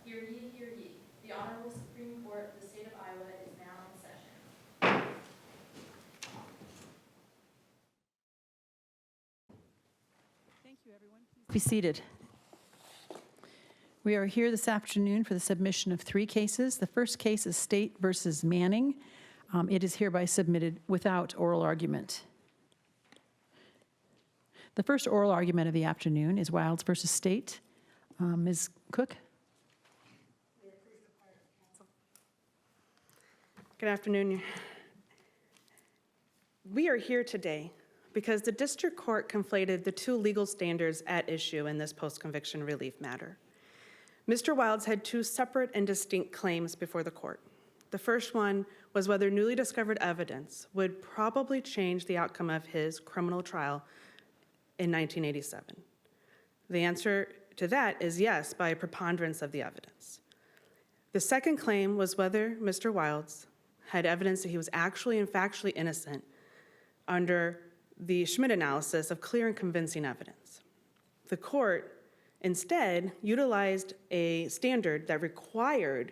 Hear ye, hear ye. The Honorable Supreme Court of the State of Iowa is now in session. Thank you, everyone. Please be seated. We are here this afternoon for the submission of 3 cases. The first case is State versus Manning. It is hereby submitted without oral argument. The first oral argument of the afternoon is Wyldes versus State. Ms. Cook? Good afternoon. We are here today because the district court conflated the 2 legal standards at issue in this post-conviction relief matter. Mr. Wyldes had 2 separate and distinct claims before the court. The first one was whether newly discovered evidence would probably change the outcome of his criminal trial in 1987. The answer to that is yes, by a preponderance of the evidence. The second claim was whether Mr. Wyldes had evidence that he was actually and factually innocent under the Schmidt analysis of clear and convincing evidence. The court instead utilized a standard that required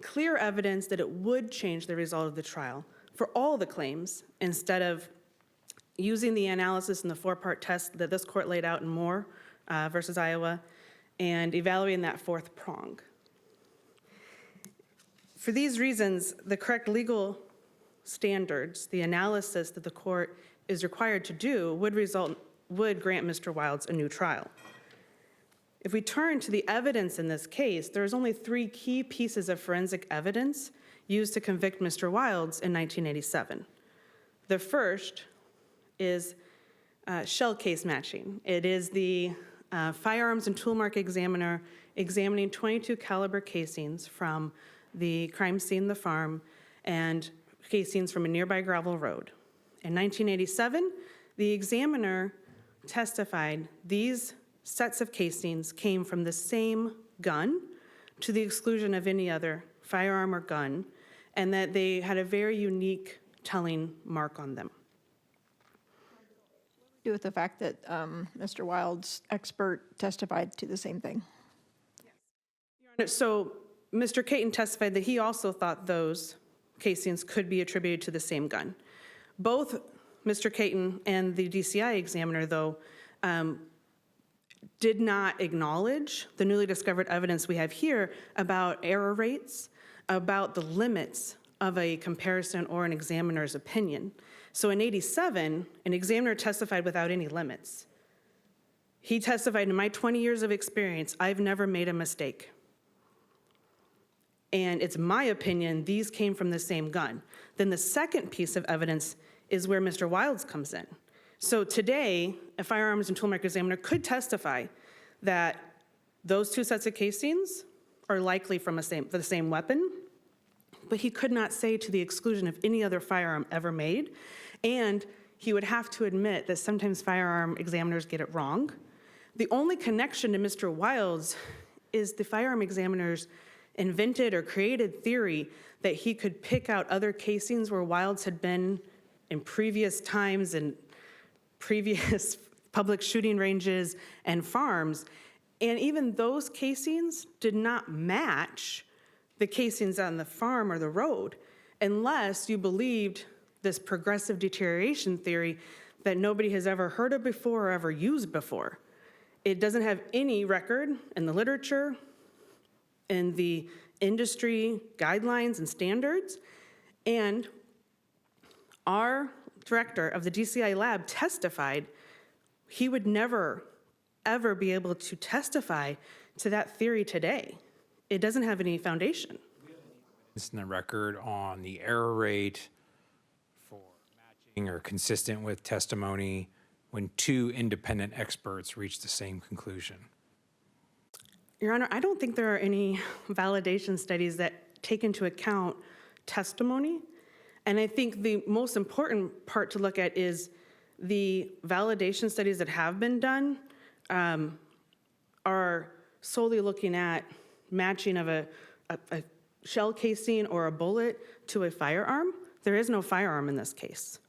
clear evidence that it would change the result of the trial for all the claims instead of using the analysis in the 4-part test that this court laid out in Moore versus Iowa and evaluating that 4th prong. For these reasons, the correct legal standards, the analysis that the court is required to do would grant Mr. Wyldes a new trial. If we turn to the evidence in this case, there's only 3 key pieces of forensic evidence used to convict Mr. Wyldes in 1987. The first is shell case matching. It is the firearms and toolmark examiner examining .22 caliber casings from the crime scene, the farm, and casings from a nearby gravel road. In 1987, the examiner testified these sets of casings came from the same gun to the exclusion of any other firearm or gun, and that they had a very unique telling mark on them. Do with the fact that Mr. Wyldes' expert testified to the same thing? So Mr. Caton testified that he also thought those casings could be attributed to the same gun. Both Mr. Caton and the DCI examiner, though, did not acknowledge the newly discovered evidence we have here about error rates, about the limits of a comparison or an examiner's opinion. So in 87, an examiner testified without any limits. He testified, in my 20 years of experience, I've never made a mistake. And it's my opinion these came from the same gun. Then the second piece of evidence is where Mr. Wyldes comes in. So today, a firearms and toolmark examiner could testify that those 2 sets of casings are likely from the same weapon, but he could not say to the exclusion of any other firearm ever made, and he would have to admit that sometimes firearm examiners get it wrong. The only connection to Mr. Wyldes is the firearm examiner's invented or created theory that he could pick out other casings where Wyldes had been in previous times and previous public shooting ranges and farms, and even those casings did not match the casings on the farm or the road unless you believed this progressive deterioration theory that nobody has ever heard of before or ever used before. It doesn't have any record in the literature, in the industry guidelines and standards, and our director of the DCI lab testified he would never, ever be able to testify to that theory today. It doesn't have any foundation. It's in the record on the error rate for matching or consistent with testimony when 2 independent experts reach the same conclusion. Your Honor, I don't think there are any validation studies that take into account testimony. And I think the most important part to look at is the validation studies that have been done are solely looking at matching of a shell casing or a bullet to a firearm. There is no firearm in this case.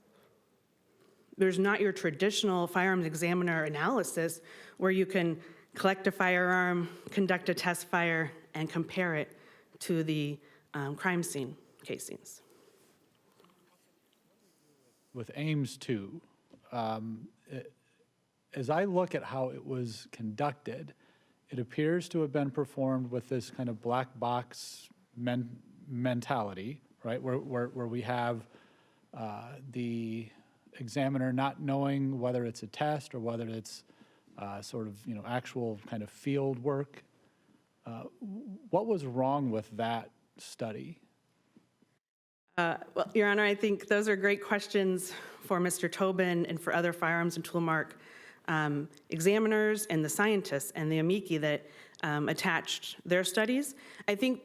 There's not your traditional firearms examiner analysis where you can collect a firearm, conduct a test fire, and compare it to the crime scene casings. With Ames 2, as I look at how it was conducted, it appears to have been performed with this kind of black box mentality, right? Where we have the examiner not knowing whether it's a test or whether it's sort of, actual kind of field work. What was wrong with that study? Well, Your Honor, I think those are great questions for Mr. Tobin and for other firearms and toolmark examiners and the scientists and the amici that attached their studies. I think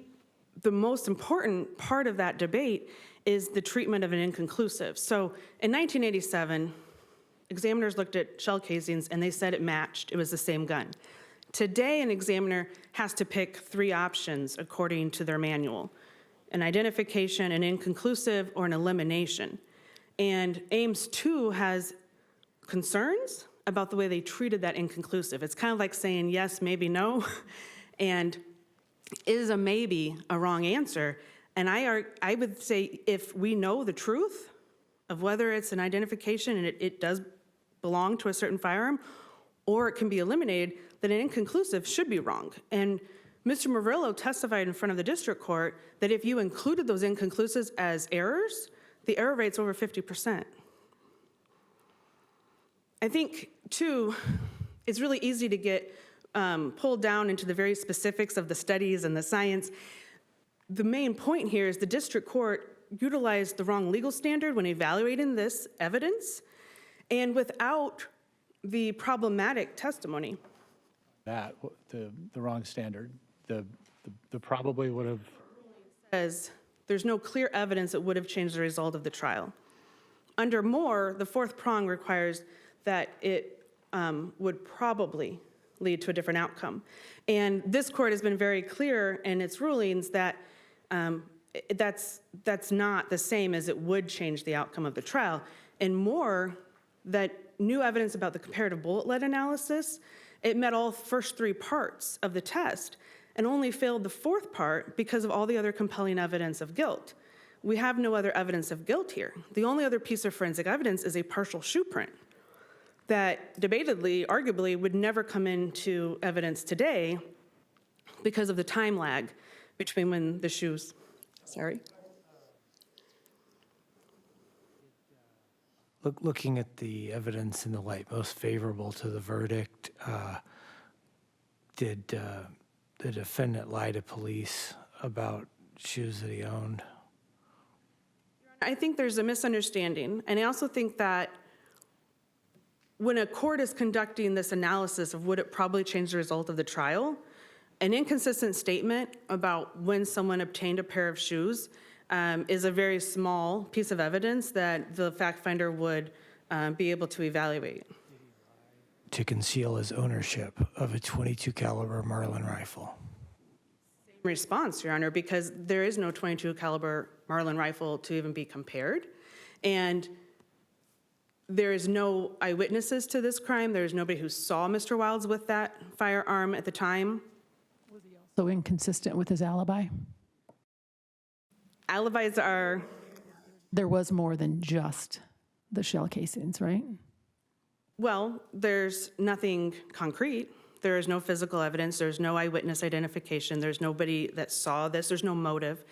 the most important part of that debate is the treatment of an inconclusive. So in 1987, examiners looked at shell casings and they said it matched, it was the same gun. Today, an examiner has to pick 3 options according to their manual: an identification, an inconclusive, or an elimination. And Ames 2 has concerns about the way they treated that inconclusive. It's kind of like saying yes, maybe, no, and is a maybe a wrong answer? And I would say if we know the truth of whether it's an identification and it does belong to a certain firearm, or it can be eliminated, then an inconclusive should be wrong. And Mr. Murillo testified in front of the district court that if you included those inconclusives as errors, the error rate's over 50%. I think, too, it's really easy to get pulled down into the very specifics of the studies and the science. The main point here is the district court utilized the wrong legal standard when evaluating this evidence, and without the problematic testimony. The wrong standard, the probably would have. Says there's no clear evidence that would have changed the result of the trial. Under Moore, the 4th prong requires that it would probably lead to a different outcome. And this court has been very clear in its rulings that that's not the same as it would change the outcome of the trial. And Moore, that new evidence about the comparative bullet lead analysis, it met all first 3 parts of the test and only failed the 4th part because of all the other compelling evidence of guilt. We have no other evidence of guilt here. The only other piece of forensic evidence is a partial shoe print that debatedly, arguably, would never come into evidence today because of the time lag between when the shoes, Looking at the evidence in the light most favorable to the verdict, did the defendant lie to police about shoes that he owned? I think there's a misunderstanding, and I also think that when a court is conducting this analysis of would it probably change the result of the trial, an inconsistent statement about when someone obtained a pair of shoes is a very small piece of evidence that the fact finder would be able to evaluate. To conceal his ownership of a .22 caliber Marlin rifle. Same response, Your Honor, because there is no .22 caliber Marlin rifle to even be compared, and there is no eyewitnesses to this crime. There is nobody who saw Mr. Wyldes with that firearm at the time. So inconsistent with his alibi? Alibis are... There was more than just the shell casings, right? Well, there's nothing concrete. There is no physical evidence. There's no eyewitness identification. There's nobody that saw this. There's no motive.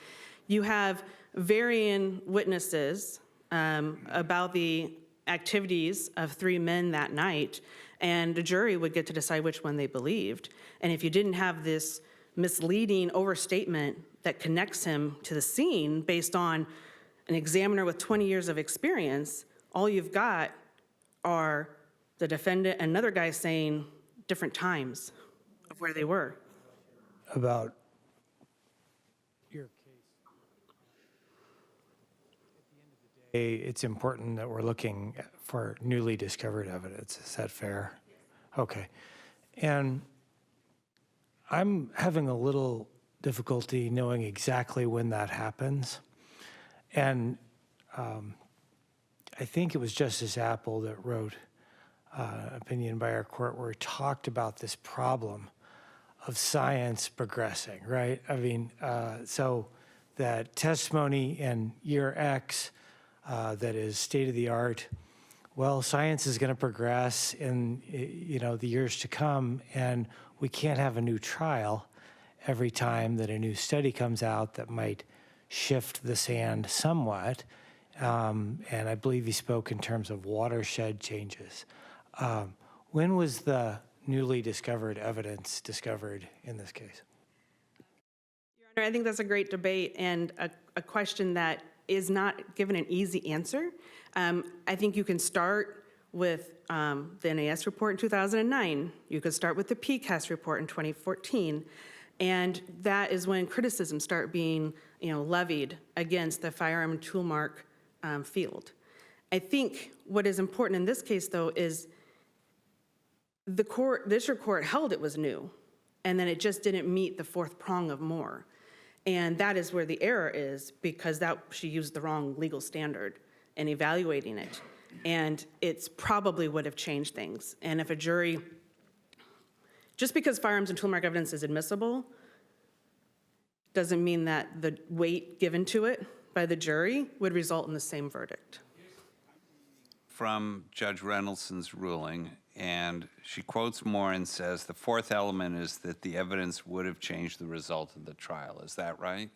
You have varying witnesses about the activities of 3 men that night, and the jury would get to decide which one they believed. And if you didn't have this misleading overstatement that connects him to the scene based on an examiner with 20 years of experience, all you've got are the defendant and another guy saying different times of where they were. About your case. At the end of the day, it's important that we're looking for newly discovered evidence. Is that fair? Okay. And I'm having a little difficulty knowing exactly when that happens. And I think it was Justice Appel that wrote an opinion by our court where he talked about this problem science progressing, right? I mean, so that testimony in year X that is state of the art, well, science is going to progress in, the years to come, and we can't have a new trial every time that a new study comes out that might shift the sand somewhat. And I believe he spoke in terms of watershed changes. When was the newly discovered evidence discovered in this case? Your Honor, I think that's a great debate and a question that is not given an easy answer. I think you can start with the NAS report in 2009. You could start with the PCAST report in 2014. And that is when criticisms start being, levied against the firearm and tool mark field. I think what is important in this case, though, is the district court held it was new, and then it just didn't meet the fourth prong of more. And that is where the error is, because she used the wrong legal standard in evaluating it. And it's probably would have changed things. And if a jury, just because firearms and tool mark evidence is admissible, doesn't mean that the weight given to it by the jury would result in the same verdict. From Judge Reynoldson's ruling, and she quotes Moore and says, the fourth element is that the evidence would have changed the result of the trial. Is that right?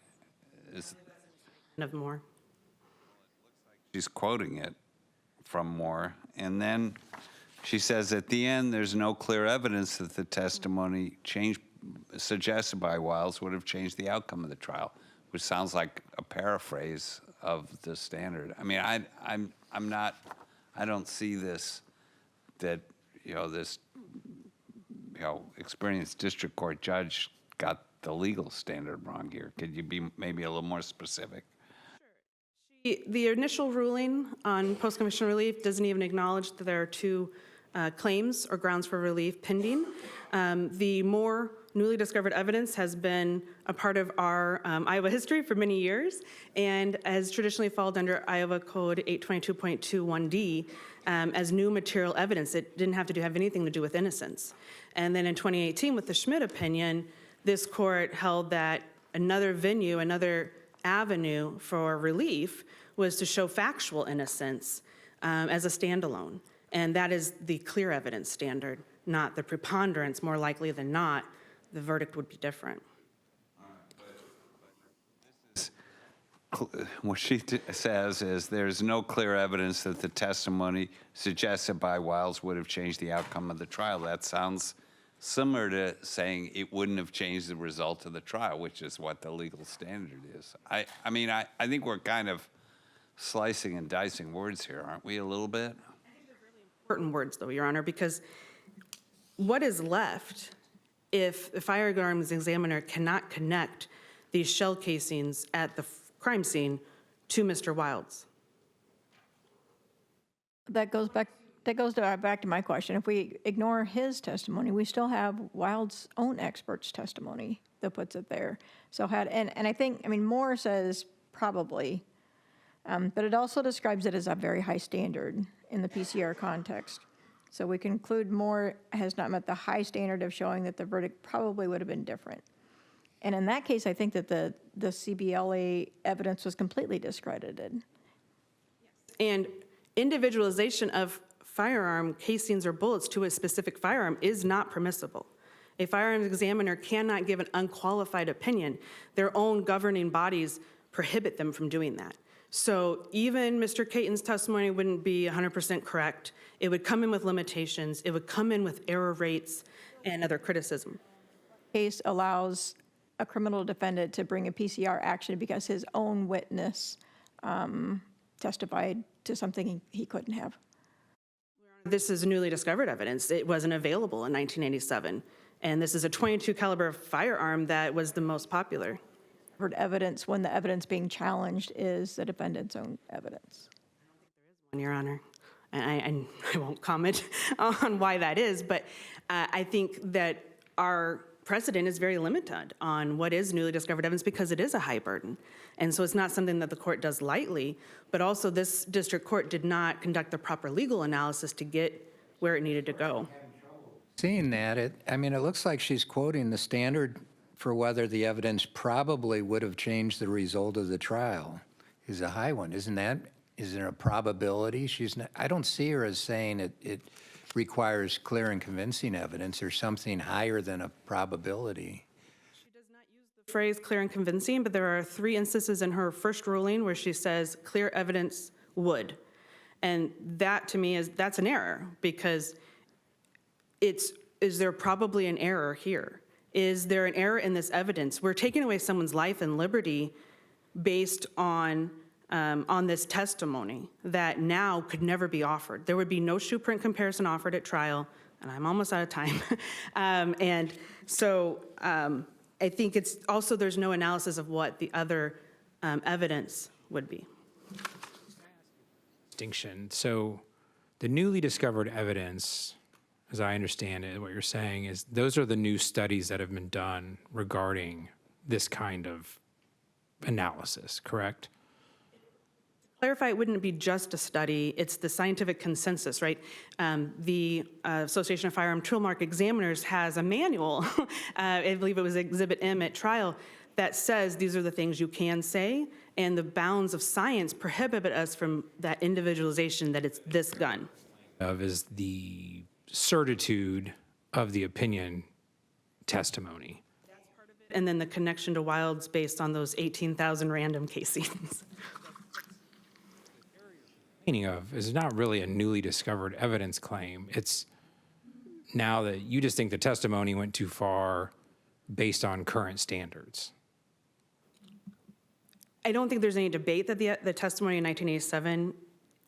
Of Moore. She's quoting it from Moore. And then she says, at the end, there's no clear evidence that the testimony suggested by Wyldes would have changed the outcome of the trial, which sounds like a paraphrase of the standard. I mean, I don't see this, that, this, experienced district court judge got the legal standard wrong here. Could you be maybe a little more specific? The initial ruling on post-conviction relief doesn't even acknowledge that there are two claims or grounds for relief pending. The more newly discovered evidence has been a part of our Iowa history for many years and has traditionally fallen under Iowa Code 822.21D as new material evidence. It didn't have to have anything to do with innocence. And then in 2018, with the Schmidt opinion, this court held that another venue, another avenue for relief was to show factual innocence as a standalone. And that is the clear evidence standard, not the preponderance. More likely than not, the verdict would be different. What she says is there's no clear evidence that the testimony suggested by Wyldes would have changed the outcome of the trial. That sounds similar to saying it wouldn't have changed the result of the trial, which is what the legal standard is. I think we're kind of slicing and dicing words here, aren't we, a little bit? Important words, though, Your Honor, because what is left if the firearms examiner cannot connect these shell casings at the crime scene to Mr. Wyldes? That goes back to my question. If we ignore his testimony, we still have Wyldes' own expert's testimony that puts it there. So and I think, Moore says probably, but it also describes it as a very high standard in the PCR context. So we conclude Moore has not met the high standard of showing that the verdict probably would have been different. And in that case, I think that the CBLA evidence was completely discredited. And individualization of firearm casings or bullets to a specific firearm is not permissible. A firearms examiner cannot give an unqualified opinion. Their own governing bodies prohibit them from doing that. So even Mr. Caton's testimony wouldn't be 100% correct. It would come in with limitations. It would come in with error rates and other criticism. Case allows a criminal defendant to bring a PCR action because his own witness testified to something he couldn't have. This is newly discovered evidence. It wasn't available in 1987. And this is a .22 caliber firearm that was the most popular. Evidence when the evidence being challenged is the defendant's own evidence. Your Honor, and I won't comment on why that is, but I think that our precedent is very limited on what is newly discovered evidence because it is a high burden. And so it's not something that the court does lightly, but also this district court did not conduct the proper legal analysis to get where it needed to go. Seeing that, I mean, it looks like she's quoting the standard for whether the evidence probably would have changed the result of the trial is a high one. Isn't that, is there a probability? She's not, I don't see her as saying it requires clear and convincing evidence or something higher than a probability. The phrase clear and convincing, but there are 3 instances in her first ruling where she says clear evidence would. And that to me that's an error, because is there probably an error here? Is there an error in this evidence? We're taking away someone's life and liberty based on this testimony that now could never be offered. There would be no shoe print comparison offered at trial, and I'm almost out of time. And so I think it's also, there's no analysis of what the other evidence would be. Distinction. So the newly discovered evidence, as I understand it, what you're saying is those are the new studies that have been done regarding this kind of analysis, correct? Clarify, it wouldn't be just a study, it's the scientific consensus, right? The Association of Firearm Tool Mark Examiners has a manual, I believe it was Exhibit M at trial, that says these are the things you can say, and the bounds of science prohibit us from that individualization that it's this gun. Is the certitude of the opinion testimony. And then the connection to Wyldes based on those 18,000 random casings. Meaning of is not really a newly discovered evidence claim. It's now that you just think the testimony went too far based on current standards. I don't think there's any debate that the testimony in 1987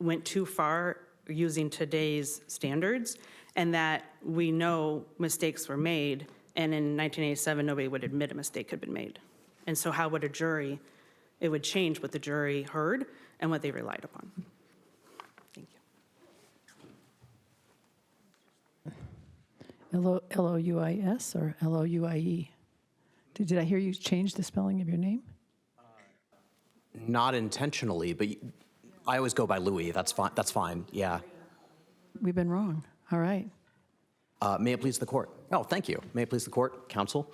went too far using today's standards, and that we know mistakes were made, and in 1987 nobody would admit a mistake had been made. And so how would a jury, it would change what the jury heard and what they relied upon. Thank you. Louis or Louie? Did I hear you change the spelling of your name? Not intentionally, but I always go by Louie. That's fine. That's fine. Yeah. We've been wrong. All right. May it please the court. Oh, thank you. May it please the court, counsel.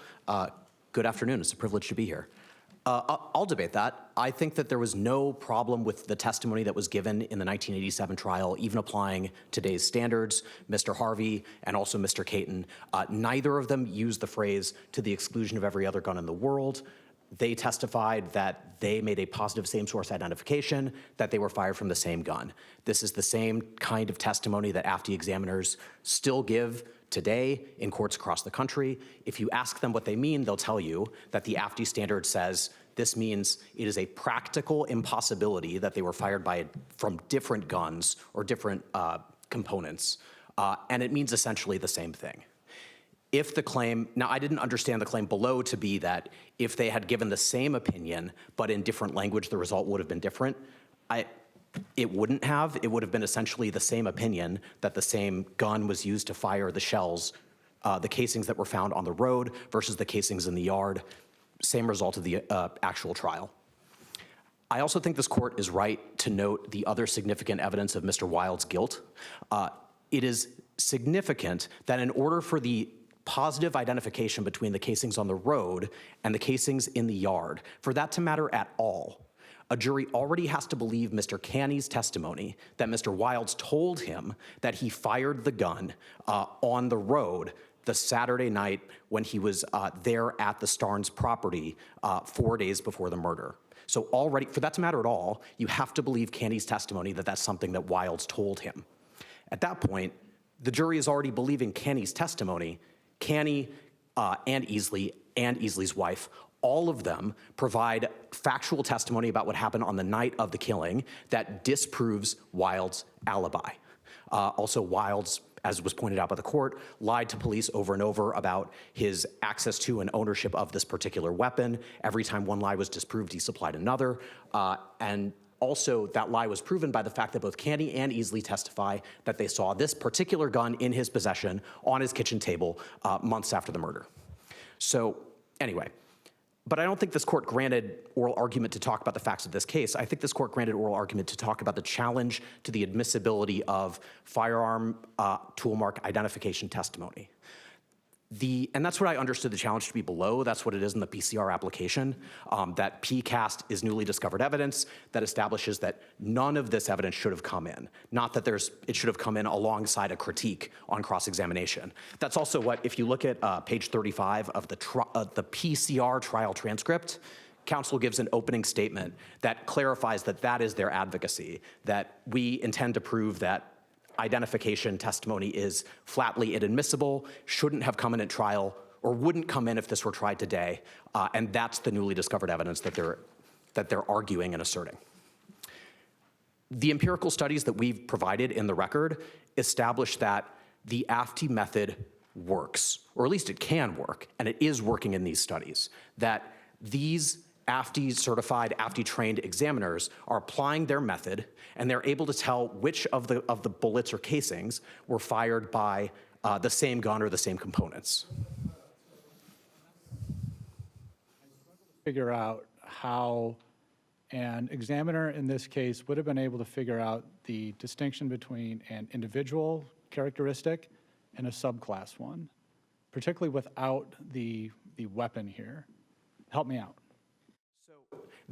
Good afternoon. It's a privilege to be here. I'll debate that. I think that there was no problem with the testimony that was given in the 1987 trial, even applying today's standards. Mr. Harvey and also Mr. Caton, neither of them used the phrase "to the exclusion of every other gun in the world." They testified that they made a positive same-source identification, that they were fired from the same gun. This is the same kind of testimony that AFTI examiners still give today in courts across the country. If you ask them what they mean, they'll tell you that the AFTI standard says this means it is a practical impossibility that they were fired from different guns or different components, and it means essentially the same thing. If the claim, now I didn't understand the claim below to be that if they had given the same opinion, but in different language, the result would have been different. It wouldn't have. It would have been essentially the same opinion that the same gun was used to fire the shells, the casings that were found on the road versus the casings in the yard. Same result of the actual trial. I also think this court is right to note the other significant evidence of Mr. Wyldes' guilt. It is significant that in order for the positive identification between the casings on the road and the casings in the yard, for that to matter at all, a jury already has to believe Mr. Canny's testimony that Mr. Wyldes told him that he fired the gun on the road the Saturday night when he was there at the Starnes property 4 days before the murder. So already, for that to matter at all, you have to believe Canny's testimony that that's something that Wyldes told him. At that point, the jury is already believing Canny's testimony. Canny and Easley's wife, all of them provide factual testimony about what happened on the night of the killing that disproves Wyldes' alibi. Also, Wyldes, as was pointed out by the court, lied to police over and over about his access to and ownership of this particular weapon. Every time one lie was disproved, he supplied another. And also, that lie was proven by the fact that both Canny and Easley testify that they saw this particular gun in his possession on his kitchen table months after the murder. So anyway, But I don't think this court granted oral argument to talk about the facts of this case. I think this court granted oral argument to talk about the challenge to the admissibility of firearm tool mark identification testimony. And that's what I understood the challenge to be below. That's what it is in the PCR application, that PCAST is newly discovered evidence that establishes that none of this evidence should have come in. Not that it should have come in alongside a critique on cross-examination. That's also what, if you look at page 35 of the PCR trial transcript, counsel gives an opening statement that clarifies that that is their advocacy, that we intend to prove that identification testimony is flatly inadmissible, shouldn't have come in at trial, or wouldn't come in if this were tried today, and that's the newly discovered evidence that they're arguing and asserting. The empirical studies that we've provided in the record establish that the AFT method works, or at least it can work, and it is working in these studies, that these AFT-certified, AFT-trained examiners are applying their method, and they're able to tell which of the bullets or casings were fired by the same gun or the same components. Figure out how an examiner in this case would have been able to figure out the distinction between an individual characteristic and a subclass one, particularly without the weapon here. Help me out.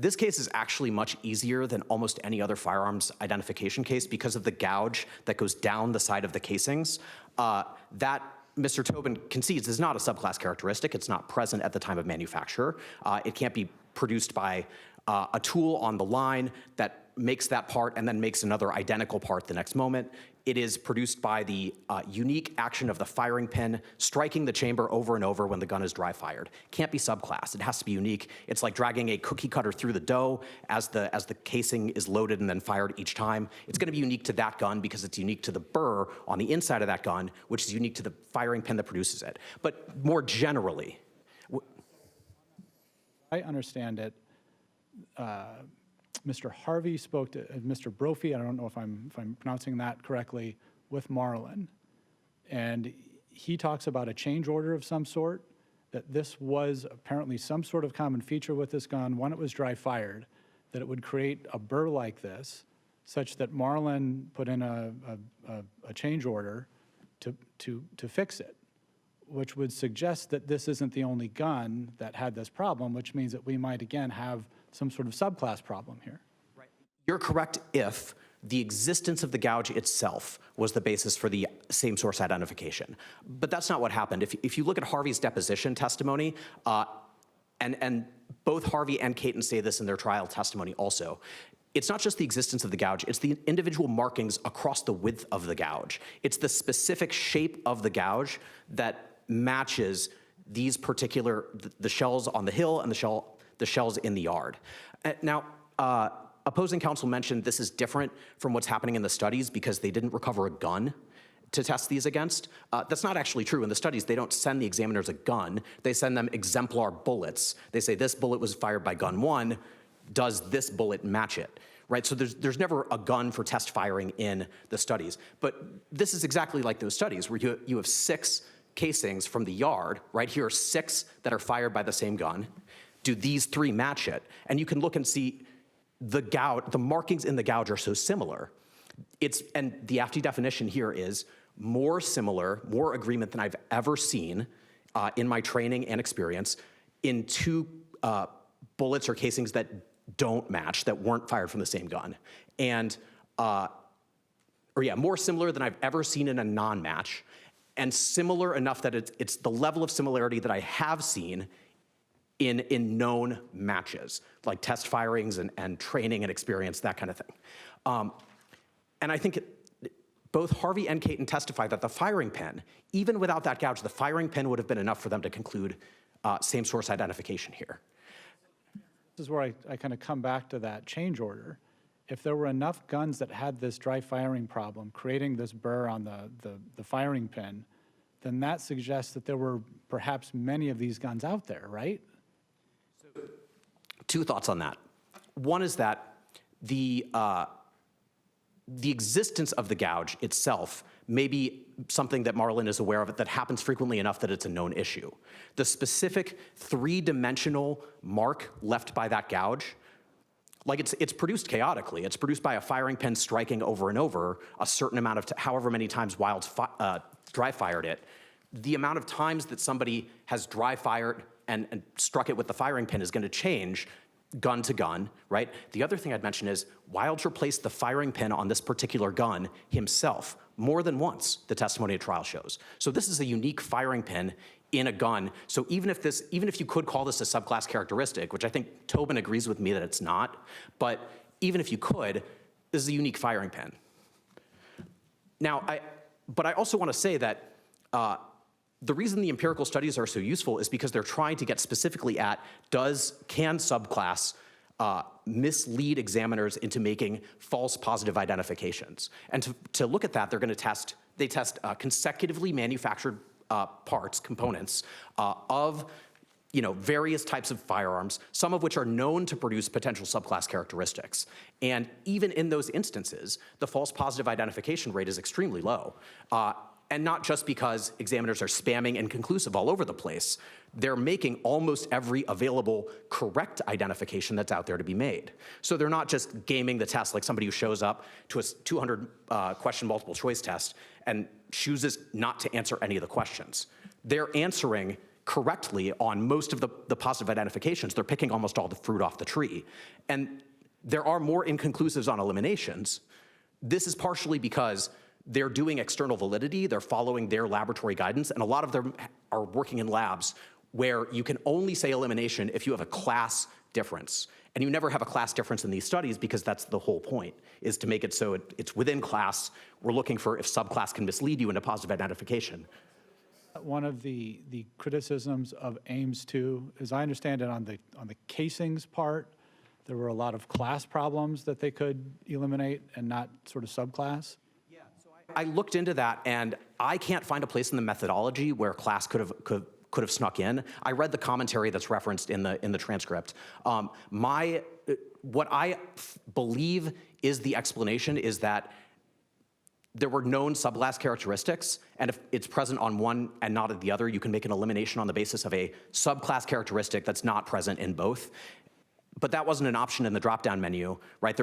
This case is actually much easier than almost any other firearms identification case because of the gouge that goes down the side of the casings. That Mr. Tobin concedes is not a subclass characteristic. It's not present at the time of manufacture. It can't be produced by a tool on the line that makes that part and then makes another identical part the next moment. It is produced by the unique action of the firing pin striking the chamber over and over when the gun is dry fired. Can't be subclass. It has to be unique. It's like dragging a cookie cutter through the dough as the casing is loaded and then fired each time. It's going to be unique to that gun because it's unique to the burr on the inside of that gun, which is unique to the firing pin that produces it. But more generally, I understand it. Mr. Harvey spoke to Mr. Brophy, I don't know if I'm pronouncing that correctly, with Marlin. And he talks about a change order of some sort, that this was apparently some sort of common feature with this gun when it was dry fired, that it would create a burr like this, such that Marlin put in a change order to fix it, which would suggest that this isn't the only gun that had this problem, which means that we might again have some sort of subclass problem here. Right. You're correct if the existence of the gouge itself was the basis for the same source identification. But that's not what happened. If you look at Harvey's deposition testimony, and both Harvey and Caton say this in their trial testimony also, it's not just the existence of the gouge, it's the individual markings across the width of the gouge. It's the specific shape of the gouge that matches these particular, the shells on the hill and the shells in the yard. Now, opposing counsel mentioned this is different from what's happening in the studies because they didn't recover a gun to test these against. That's not actually true. In the studies, they don't send the examiners a gun. They send them exemplar bullets. They say this bullet was fired by gun 1. Does this bullet match it? Right, so there's never a gun for test firing in the studies. But this is exactly like those studies where you have 6 casings from the yard. Right, here are 6 that are fired by the same gun. Do these 3 match it? And you can look and see the markings in the gouge are so similar. And the AFT definition here is more similar, more agreement than I've ever seen in my training and experience in 2 bullets or casings that don't match, that weren't fired from the same gun. And, more similar than I've ever seen in a non-match, and similar enough that it's the level of similarity that I have seen in known matches, like test firings and training and experience, that kind of thing. And I think both Harvey and Caton testify that the firing pin, even without that gouge, the firing pin would have been enough for them to conclude same source identification here. This is where I kind of come back to that change order. If there were enough guns that had this dry firing problem, creating this burr on the firing pin, then that suggests that there were perhaps many of these guns out there, right? 2 thoughts on that. One is that the the existence of the gouge itself may be something that Marlin is aware of, that happens frequently enough that it's a known issue. The specific three-dimensional mark left by that gouge, like it's produced chaotically. It's produced by a firing pin striking over and over a certain amount of, however many times Wyldes dry fired it. The amount of times that somebody has dry fired and struck it with the firing pin is going to change gun to gun, right? The other thing I'd mention is Wyldes replaced the firing pin on this particular gun himself more than once, the testimony at trial shows. So this is a unique firing pin in a gun. So even if you could call this a subclass characteristic, which I think Tobin agrees with me that it's not, but even if you could, this is a unique firing pin. Now, but I also want to say that the reason the empirical studies are so useful is because they're trying to get specifically at can subclass mislead examiners into making false positive identifications. And to look at that, they test consecutively manufactured parts, components of various types of firearms, some of which are known to produce potential subclass characteristics. And even in those instances, the false positive identification rate is extremely low. And not just because examiners are spamming inconclusive all over the place. They're making almost every available correct identification that's out there to be made. So they're not just gaming the test like somebody who shows up to a 200 question multiple choice test and chooses not to answer any of the questions. They're answering correctly on most of the positive identifications. They're picking almost all the fruit off the tree. And there are more inconclusives on eliminations. This is partially because they're doing external validity, they're following their laboratory guidance, and a lot of them are working in labs where you can only say elimination if you have a class difference. And you never have a class difference in these studies because that's the whole point, is to make it so it's within class. We're looking for if subclass can mislead you into positive identification. One of the criticisms of Ames 2, as I understand it, on the casings part, there were a lot of class problems that they could eliminate and not sort of subclass. I looked into that, and I can't find a place in the methodology where class could have snuck in. I read the commentary that's referenced in the transcript. What I believe is the explanation is that there were known subclass characteristics, and if it's present on one and not at the other, you can make an elimination on the basis of a subclass characteristic that's not present in both. But that wasn't an option in the drop-down menu, right?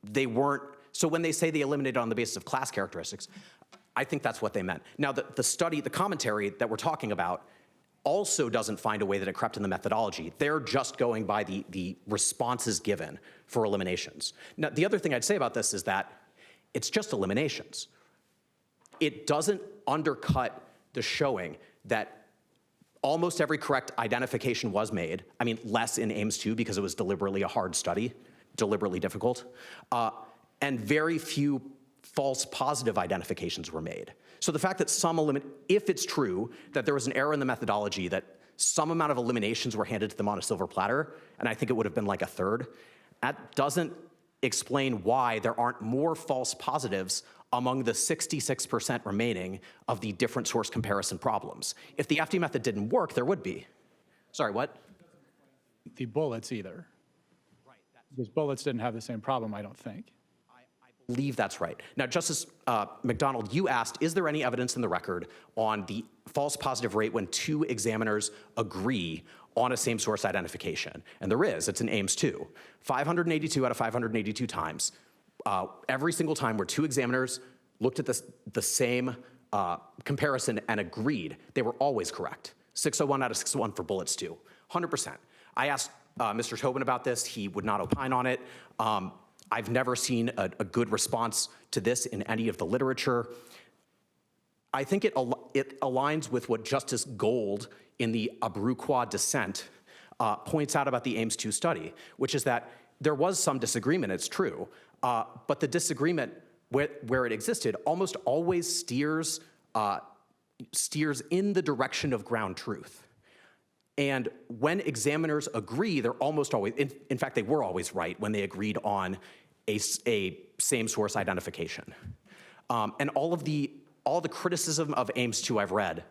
They weren't. So when they say they eliminated on the basis of class characteristics, I think that's what they meant. Now, the commentary that we're talking about also doesn't find a way that it crept in the methodology. They're just going by the responses given for eliminations. Now, the other thing I'd say about this is that it's just eliminations. It doesn't undercut the showing that almost every correct identification was made. I mean, less in Ames 2 because it was deliberately a hard study, deliberately difficult. And very few false positive identifications were made. So the fact that if it's true that there was an error in the methodology, that some amount of eliminations were handed to them on a silver platter, and I think it would have been like a third, that doesn't explain why there aren't more false positives among the 66% remaining of the different source comparison problems. If the FD method didn't work, there would be. Sorry, what? The bullets either. Right. Because bullets didn't have the same problem, I don't think. I believe that's right. Now, Justice McDonald, you asked, is there any evidence in the record on the false positive rate when two examiners agree on a same source identification? And there is. It's in Ames 2. 582 out of 582 times. Every single time where two examiners looked at the same comparison and agreed, they were always correct. 601 out of 601 for bullets too, 100%. I asked Mr. Tobin about this. He would not opine on it. I've never seen a good response to this in any of the literature. I think it aligns with what Justice Gold in the Abreuquois dissent points out about the Ames 2 study, which is that there was some disagreement, it's true, but the disagreement where it existed almost always steers in the direction of ground truth. And when examiners agree, they're almost always, in fact, they were always right when they agreed on a same source identification. And all the criticism of Ames 2 I've read,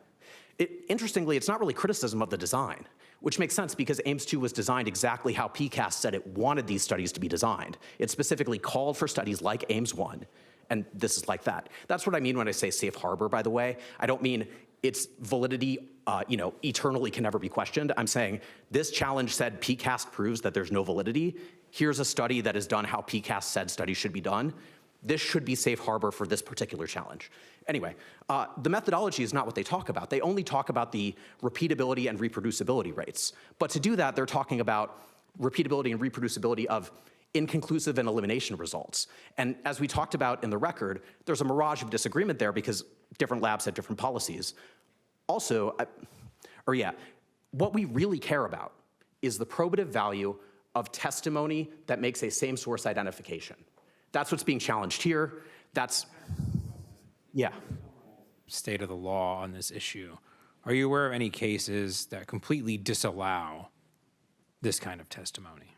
interestingly, it's not really criticism of the design. which makes sense because Ames 2 was designed exactly how PCAST said it wanted these studies to be designed. It specifically called for studies like Ames 1, and this is like that. That's what I mean when I say safe harbor, by the way. I don't mean its validity, eternally can never be questioned. I'm saying this challenge said PCAST proves that there's no validity. Here's a study that is done how PCAST said studies should be done. This should be safe harbor for this particular challenge. Anyway, the methodology is not what they talk about. They only talk about the repeatability and reproducibility rates. But to do that, they're talking about repeatability and reproducibility of inconclusive and elimination results. And as we talked about in the record, there's a mirage of disagreement there because different labs have different policies. Also, what we really care about is the probative value of testimony that makes a same source identification. That's what's being challenged here. State of the law on this issue. Are you aware of any cases that completely disallow this kind of testimony?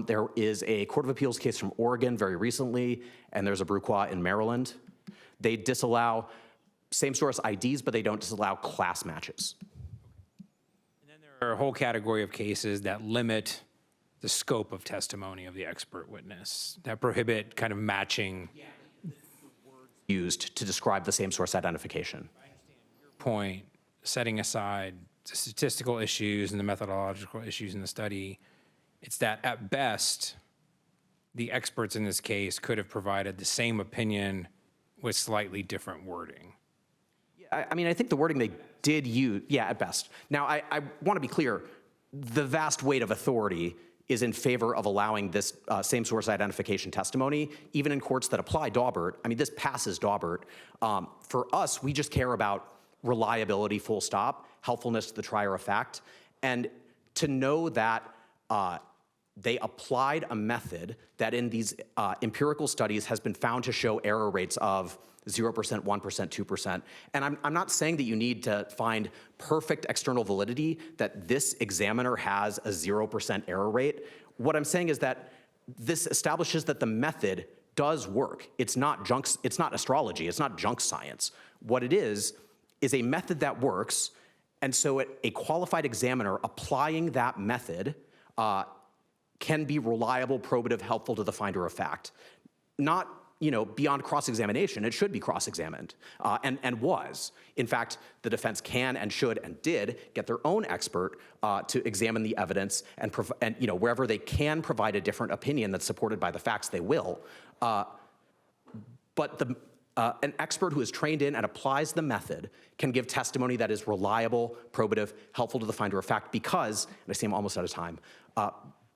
There is a Court of Appeals case from Oregon very recently, and there's a Bruqua in Maryland. They disallow same source IDs, but they don't disallow class matches. And then there are a whole category of cases that limit the scope of testimony of the expert witness, that prohibit kind of matching. Used to describe the same source identification. Point, setting aside the statistical issues and the methodological issues in the study, it's that at best, the experts in this case could have provided the same opinion with slightly different wording. I mean, I think the wording they did use, at best. Now, I want to be clear, the vast weight of authority is in favor of allowing this same source identification testimony, even in courts that apply Daubert. I mean, this passes Daubert. For us, we just care about reliability, full stop, helpfulness to the trier of fact, and to know that they applied a method that in these empirical studies has been found to show error rates of 0%, 1%, 2%. And I'm not saying that you need to find perfect external validity, that this examiner has a 0% error rate. What I'm saying is that this establishes that the method does work. It's not astrology, it's not junk science. What it is a method that works, and so a qualified examiner applying that method can be reliable, probative, helpful to the finder of fact. Not beyond cross-examination. It should be cross-examined, and was. In fact, the defense can and should and did get their own expert to examine the evidence and wherever they can provide a different opinion that's supported by the facts, they will. But an expert who is trained in and applies the method can give testimony that is reliable, probative, helpful to the finder of fact because, and I see I'm almost out of time,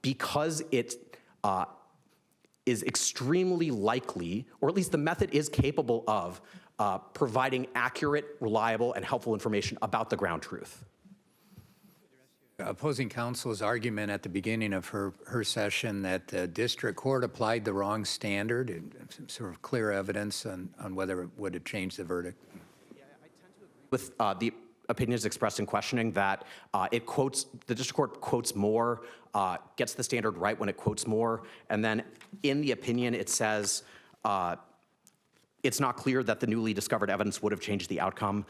because it is extremely likely, or at least the method is capable of providing accurate, reliable, and helpful information about the ground truth. Opposing counsel's argument at the beginning of her session that the district court applied the wrong standard, and some sort of clear evidence on whether it would have changed the verdict. Yeah, I tend to agree with the opinions expressed in questioning that the district court quotes more, gets the standard right when it quotes more, and then in the opinion it says it's not clear that the newly discovered evidence would have changed the outcome.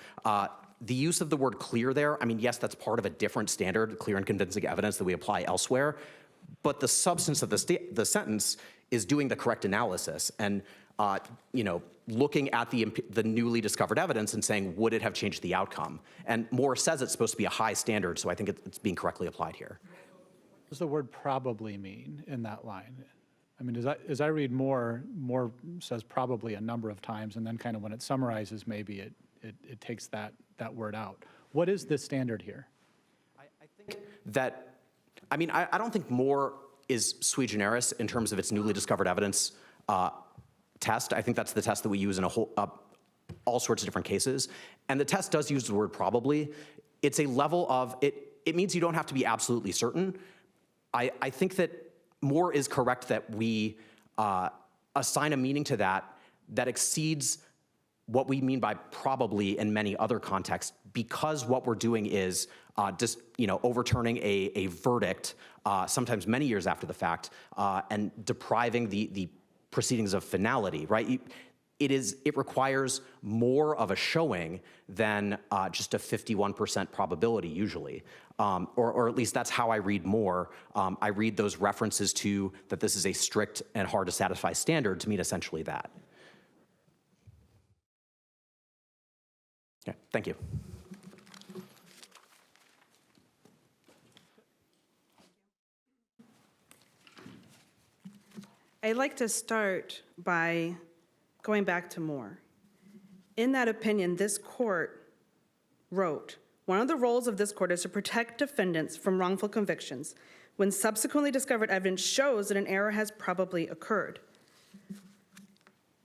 The use of the word clear there, I mean, yes, that's part of a different standard, clear and convincing evidence that we apply elsewhere, but the substance of the sentence is doing the correct analysis and looking at the newly discovered evidence and saying, would it have changed the outcome? And Moore says it's supposed to be a high standard, so I think it's being correctly applied here. What does the word probably mean in that line? I mean, as I read Moore says probably a number of times, and then kind of when it summarizes, maybe it takes that word out. What is the standard here? I think that, I don't think Moore is sui generis in terms of its newly discovered evidence test. I think that's the test that we use in all sorts of different cases. And the test does use the word probably. It's a level of, it means you don't have to be absolutely certain. I think that Moore is correct that we assign a meaning to that exceeds what we mean by probably in many other contexts, because what we're doing is just overturning a verdict, sometimes many years after the fact, and depriving the proceedings of finality, right? it requires more of a showing than just a 51% probability usually, or at least that's how I read more. I read those references to that this is a strict and hard to satisfy standard to mean essentially that. Okay, thank you. I'd like to start by going back to Moore. In that opinion, this court wrote, one of the roles of this court is to protect defendants from wrongful convictions when subsequently discovered evidence shows that an error has probably occurred.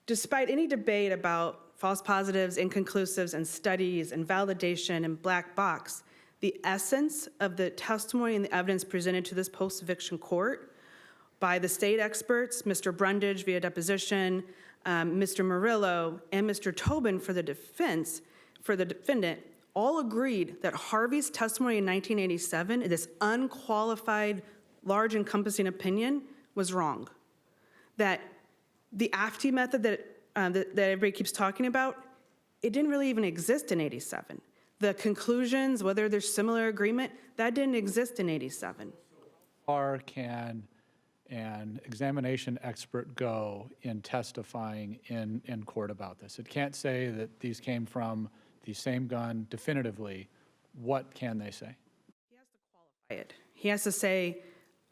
Despite any debate about false positives, inconclusives, and studies, and validation, and black box, the essence of the testimony and the evidence presented to this post-eviction court by the state experts, Mr. Brundage via deposition, Mr. Murillo, and Mr. Tobin for the defense, for the defendant, all agreed that Harvey's testimony in 1987, this unqualified, large encompassing opinion, was wrong. That the AFT method that everybody keeps talking about, it didn't really even exist in 87. The conclusions, whether there's similar agreement, that didn't exist in 87. Or can an examination expert go in testifying in court about this? It can't say that these came from the same gun definitively. What can they say? He has to qualify it. He has to say,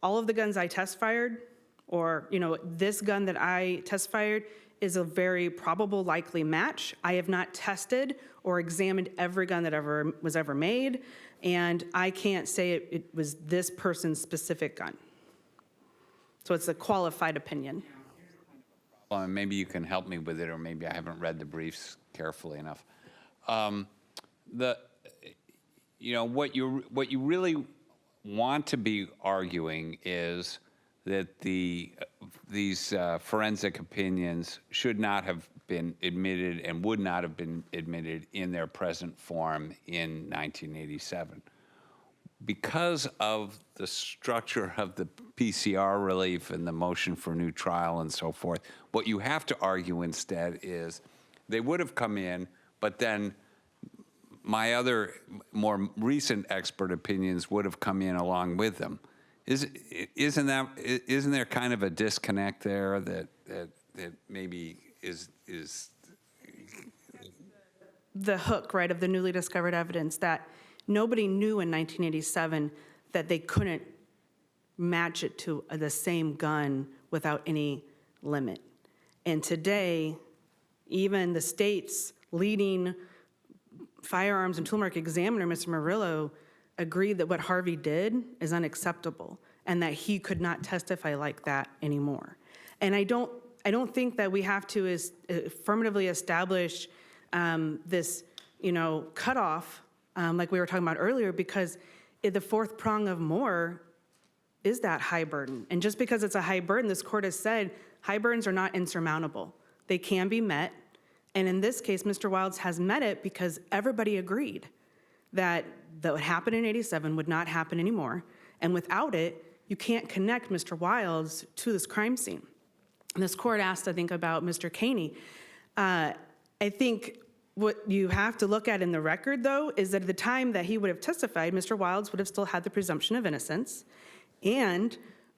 all of the guns I test fired, or this gun that I test fired is a very probable likely match. I have not tested or examined every gun that was ever made, and I can't say it was this person's specific gun. So it's a qualified opinion. Well, maybe you can help me with it, or maybe I haven't read the briefs carefully enough. What you really want to be arguing is that these forensic opinions should not have been admitted and would not have been admitted in their present form in 1987. Because of the structure of the PCR relief and the motion for new trial and so forth, what you have to argue instead is they would have come in, but then my other more recent expert opinions would have come in along with them. Isn't there kind of a disconnect there that maybe is the hook, right, of the newly discovered evidence that nobody knew in 1987 that they couldn't match it to the same gun without any limit. And today, even the state's leading firearms and toolmark examiner, Mr. Murillo, agreed that what Harvey did is unacceptable and that he could not testify like that anymore. And I don't think that we have to affirmatively establish this, cutoff like we were talking about earlier, because the fourth prong of Moore is that high burden. And just because it's a high burden, this court has said high burdens are not insurmountable. They can be met. And in this case, Mr. Wyldes has met it because everybody agreed that what happened in 87 would not happen anymore. And without it, you can't connect Mr. Wyldes to this crime scene. And this court asked, I think, about Mr. Caney. I think what you have to look at in the record, though, is that at the time that he would have testified, Mr. Wyldes would have still had the presumption of innocence. And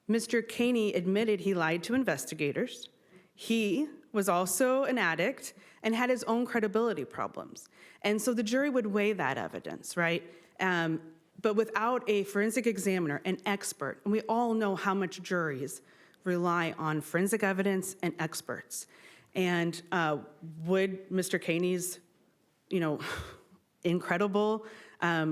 Mr. Caney admitted he lied to investigators. He was also an addict and had his own credibility problems. And so the jury would weigh that evidence, right? But without a forensic examiner, an expert, and we all know how much juries rely on forensic evidence and experts. And would Mr. Caney's, incredible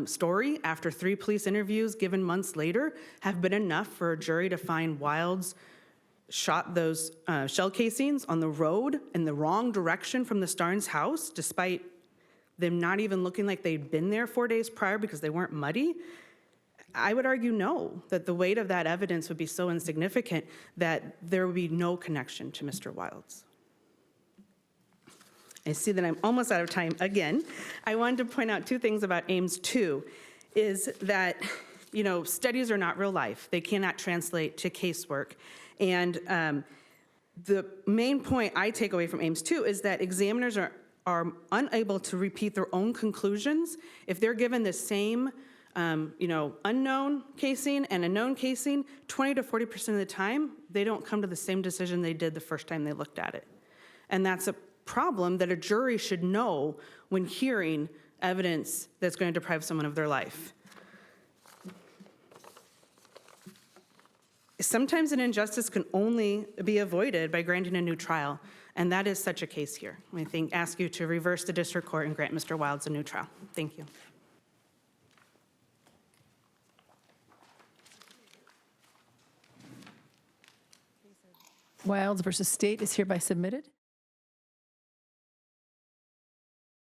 story after 3 police interviews given months later have been enough for a jury to find Wyldes shot those shell casings on the road in the wrong direction from the Starnes' house, despite them not even looking like they'd been there 4 days prior because they weren't muddy? I would argue no, that the weight of that evidence would be so insignificant that there would be no connection to Mr. Wyldes. I see that I'm almost out of time again. I wanted to point out 2 things about Ames 2, is that, studies are not real life. They cannot translate to casework. And The main point I take away from Ames 2 is that examiners are unable to repeat their own conclusions if they're given the same, unknown casing and a known casing. 20 to 40% of the time, they don't come to the same decision they did the first time they looked at it. And that's a problem that a jury should know when hearing evidence that's going to deprive someone of their life. Sometimes an injustice can only be avoided by granting a new trial, and that is such a case here. I ask you to reverse the district court and grant Mr. Wyldes a new trial. Thank you. Wyldes versus State is hereby submitted.